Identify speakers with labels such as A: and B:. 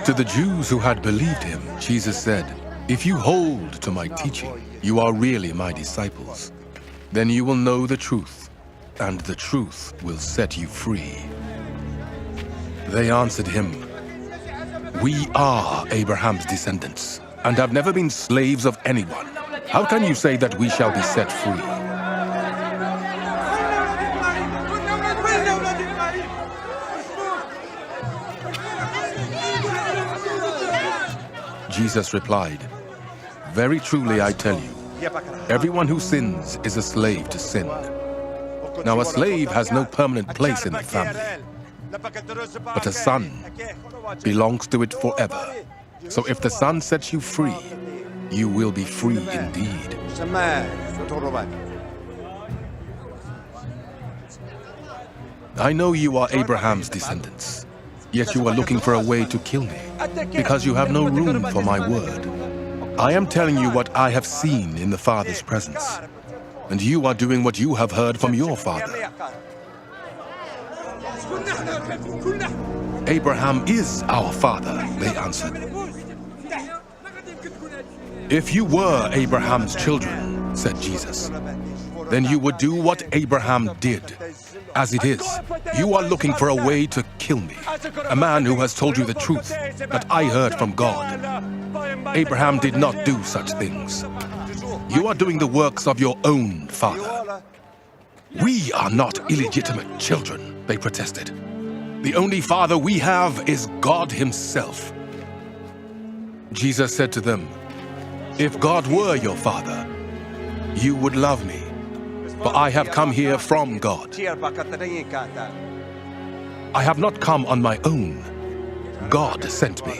A: To the Jews who had believed him, Jesus said, "If you hold to my teaching, you are really my disciples. Then you will know the truth, and the truth will set you free." They answered him, "We are Abraham's descendants, and have never been slaves of anyone. How can you say that we shall be set free?" Jesus replied, "Very truly I tell you, everyone who sins is a slave to sin. Now a slave has no permanent place in the family, but a son belongs to it forever. So if the Son sets you free, you will be free indeed." I know you are Abraham's descendants, yet you are looking for a way to kill me, because you have no room for my word. I am telling you what I have seen in the Father's presence, and you are doing what you have heard from your father. "Abraham is our father," they answered. "If you were Abraham's children," said Jesus, "then you would do what Abraham did. As it is, you are looking for a way to kill me, a man who has told you the truth that I heard from God. Abraham did not do such things. You are doing the works of your own father." "We are not illegitimate children," they protested. "The only father we have is God himself." Jesus said to them, "If God were your father, you would love me, for I have come here from God. I have not come on my own. God sent me."